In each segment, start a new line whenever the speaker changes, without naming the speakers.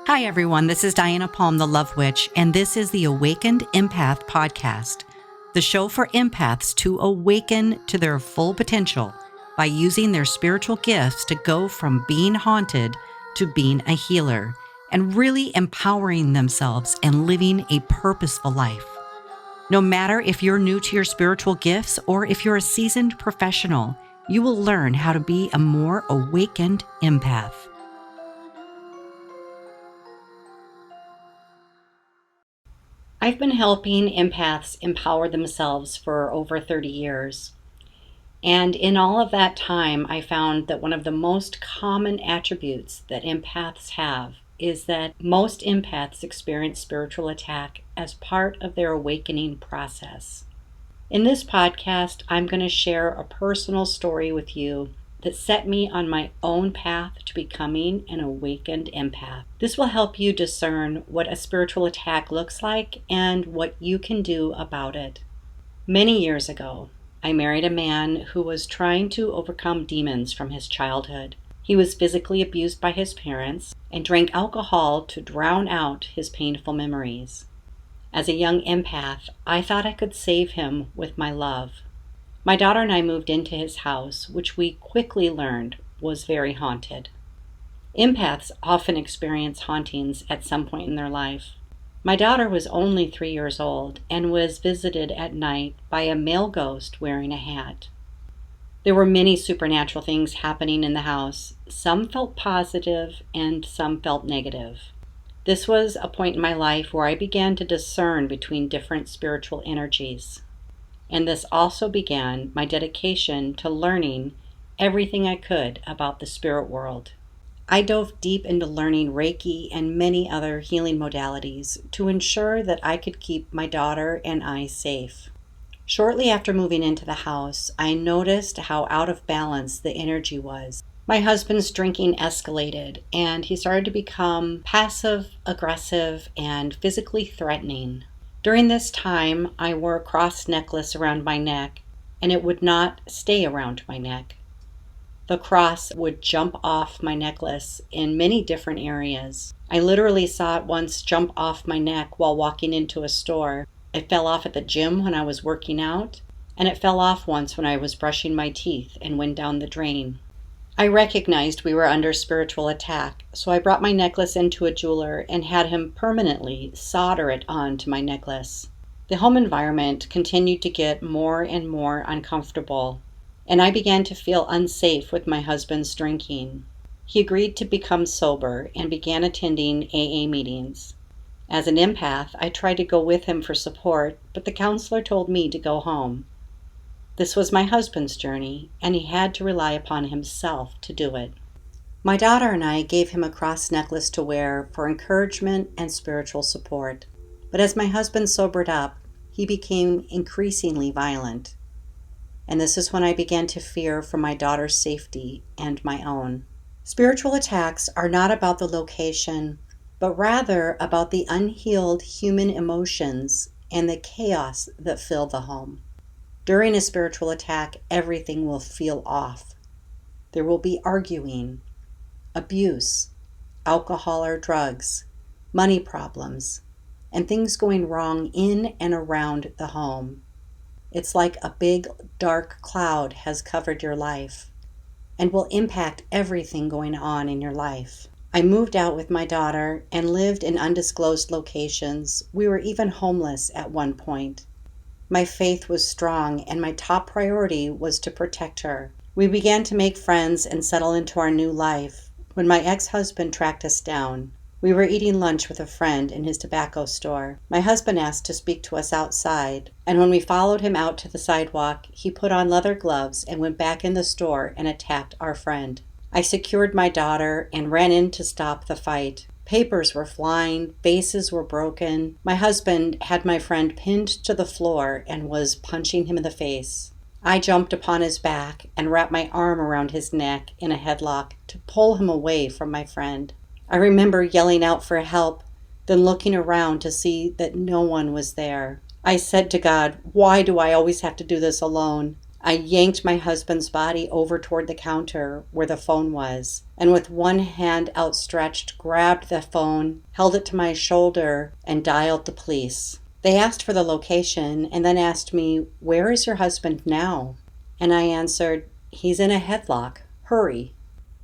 Hi, everyone. This is Diana Palm, the Love Witch, and this is the Awakened Empath podcast, the show for empaths to awaken to their full potential by using their spiritual gifts to go from being haunted to being a healer and really empowering themselves and living a purposeful life. No matter if you're new to your spiritual gifts or if you're a seasoned professional, you will learn how to be a more awakened empath. I've been helping empaths empower themselves for over 30 years. And in all of that time, I found that one of the most common attributes that empaths have is that most empaths experience spiritual attack as part of their awakening process. In this podcast, I'm going to share a personal story with you that set me on my own path to becoming an awakened empath. This will help you discern what a spiritual attack looks like and what you can do about it. Many years ago, I married a man who was trying to overcome demons from his childhood. He was physically abused by his parents and drank alcohol to drown out his painful memories. As a young empath, I thought I could save him with my love. My daughter and I moved into his house, which we quickly learned was very haunted. Empaths often experience hauntings at some point in their life. My daughter was only 3 years old and was visited at night by a male ghost wearing a hat. There were many supernatural things happening in the house. Some felt positive and some felt negative. This was a point in my life where I began to discern between different spiritual energies. And this also began my dedication to learning everything I could about the spirit world. I dove deep into learning Reiki and many other healing modalities to ensure that I could keep my daughter and I safe. Shortly after moving into the house, I noticed how out of balance the energy was. My husband's drinking escalated, and he started to become passive, aggressive, and physically threatening. During this time, I wore a cross necklace around my neck, and it would not stay around my neck. The cross would jump off my necklace in many different areas. I literally saw it once jump off my neck while walking into a store. It fell off at the gym when I was working out, and it fell off once when I was brushing my teeth and went down the drain. I recognized we were under spiritual attack, so I brought my necklace into a jeweler and had him permanently solder it onto my necklace. The home environment continued to get more and more uncomfortable, and I began to feel unsafe with my husband's drinking. He agreed to become sober and began attending AA meetings. As an empath, I tried to go with him for support, but the counselor told me to go home. This was my husband's journey, and he had to rely upon himself to do it. My daughter and I gave him a cross necklace to wear for encouragement and spiritual support. But as my husband sobered up, he became increasingly violent. And this is when I began to fear for my daughter's safety and my own. Spiritual attacks are not about the location, but rather about the unhealed human emotions and the chaos that fill the home. During a spiritual attack, everything will feel off. There will be arguing, abuse, alcohol or drugs, money problems, and things going wrong in and around the home. It's like a big, dark cloud has covered your life and will impact everything going on in your life. I moved out with my daughter and lived in undisclosed locations. We were even homeless at one point. My faith was strong, and my top priority was to protect her. We began to make friends and settle into our new life when my ex-husband tracked us down. We were eating lunch with a friend in his tobacco store. My husband asked to speak to us outside, and when we followed him out to the sidewalk, he put on leather gloves and went back in the store and attacked our friend. I secured my daughter and ran in to stop the fight. Papers were flying, vases were broken. My husband had my friend pinned to the floor and was punching him in the face. I jumped upon his back and wrapped my arm around his neck in a headlock to pull him away from my friend. I remember yelling out for help, then looking around to see that no one was there. I said to God, "Why do I always have to do this alone? I yanked my husband's body over toward the counter where the phone was, and with one hand outstretched, grabbed the phone, held it to my shoulder, and dialed the police. They asked for the location and then asked me, "Where is your husband now?" And I answered, "He's in a headlock. Hurry."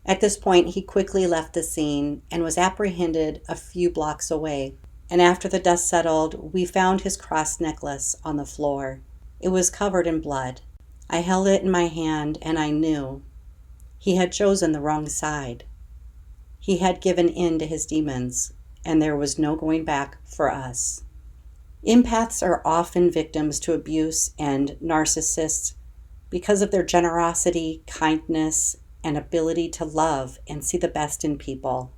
At this point, he quickly left the scene and was apprehended a few blocks away. And after the dust settled, we found his cross necklace on the floor. It was covered in blood. I held it in my hand and I knew he had chosen the wrong side. He had given in to his demons, and there was no going back for us. Empaths are often victims to abuse and narcissists because of their generosity, kindness, and ability to love and see the best in people.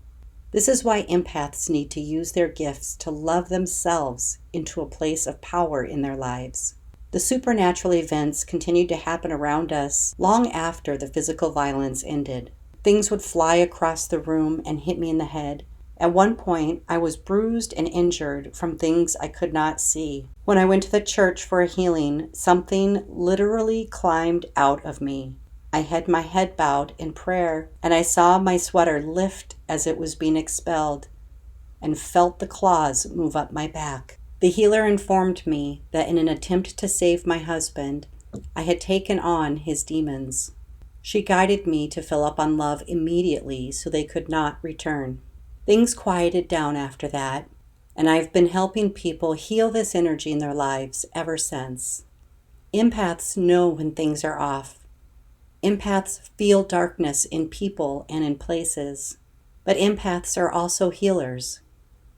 This is why empaths need to use their gifts to love themselves into a place of power in their lives. The supernatural events continued to happen around us long after the physical violence ended. Things would fly across the room and hit me in the head. At one point, I was bruised and injured from things I could not see. When I went to the church for a healing, something literally climbed out of me. I had my head bowed in prayer, and I saw my sweater lift as it was being expelled, and felt the claws move up my back. The healer informed me that in an attempt to save my husband, I had taken on his demons. She guided me to fill up on love immediately so they could not return. Things quieted down after that, and I've been helping people heal this energy in their lives ever since. Empaths know when things are off. Empaths feel darkness in people and in places, but empaths are also healers.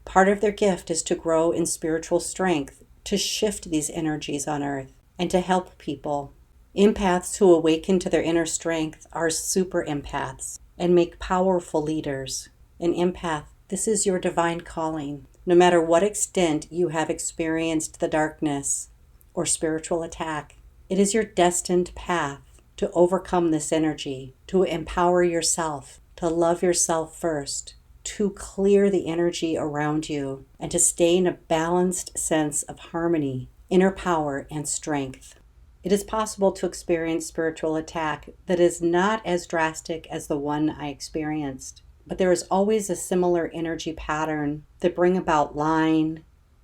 Part of their gift is to grow in spiritual strength, to shift these energies on earth, and to help people. Empaths who awaken to their inner strength are super empaths and make powerful leaders. An empath, this is your divine calling. No matter what extent you have experienced the darkness or spiritual attack, it is your destined path to overcome this energy, to empower yourself, to love yourself first, to clear the energy around you, and to stay in a balanced sense of harmony, inner power, and strength. It is possible to experience spiritual attack that is not as drastic as the one I experienced, but there is always a similar energy pattern that bring about lying,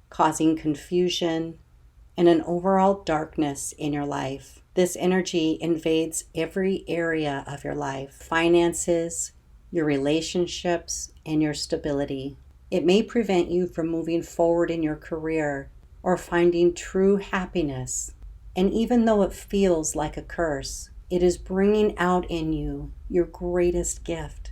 causing confusion, and an overall darkness in your life. This energy invades every area of your life: finances, your relationships, and your stability. It may prevent you from moving forward in your career or finding true happiness. And even though it feels like a curse, it is bringing out in you your greatest gift.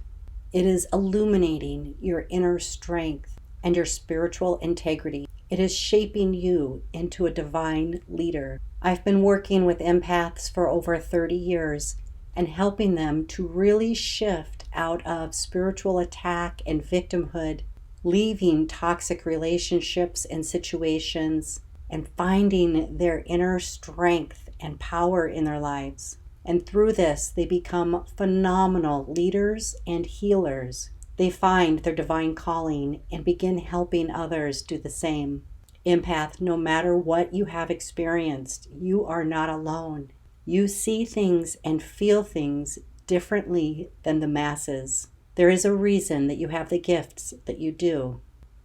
It is illuminating your inner strength and your spiritual integrity. It is shaping you into a divine leader. I've been working with empaths for over 30 years and helping them to really shift out of spiritual attack and victimhood, leaving toxic relationships and situations, and finding their inner strength and power in their lives. And through this, they become phenomenal leaders and healers. They find their divine calling and begin helping others do the same. Empath, no matter what you have experienced, you are not alone. You see things and feel things differently than the masses. There is a reason that you have the gifts that you do.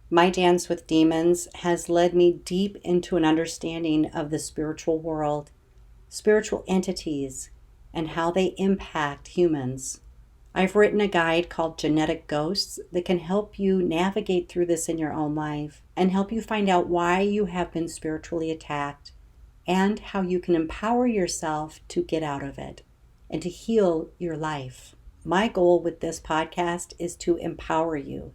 My dance with demons has led me deep into an understanding of the spiritual world, spiritual entities, and how they impact humans. I've written a guide called Genetic Ghosts that can help you navigate through this in your own life and help you find out why you have been spiritually attacked and how you can empower yourself to get out of it and to heal your life. My goal with this podcast is to empower you,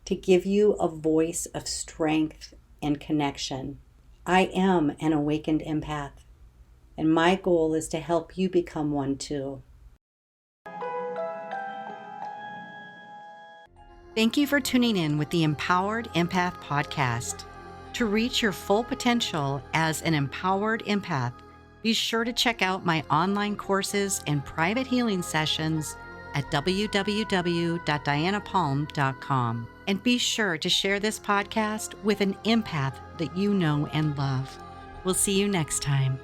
to give you a voice of strength and connection. I am an awakened empath, and my goal is to help you become one too. Thank you for tuning in with the Empowered Empath podcast. To reach your full potential as an empowered empath, be sure to check out my online courses and private healing sessions at www.dianapalm.com. And be sure to share this podcast with an empath that you know and love. We'll see you next time.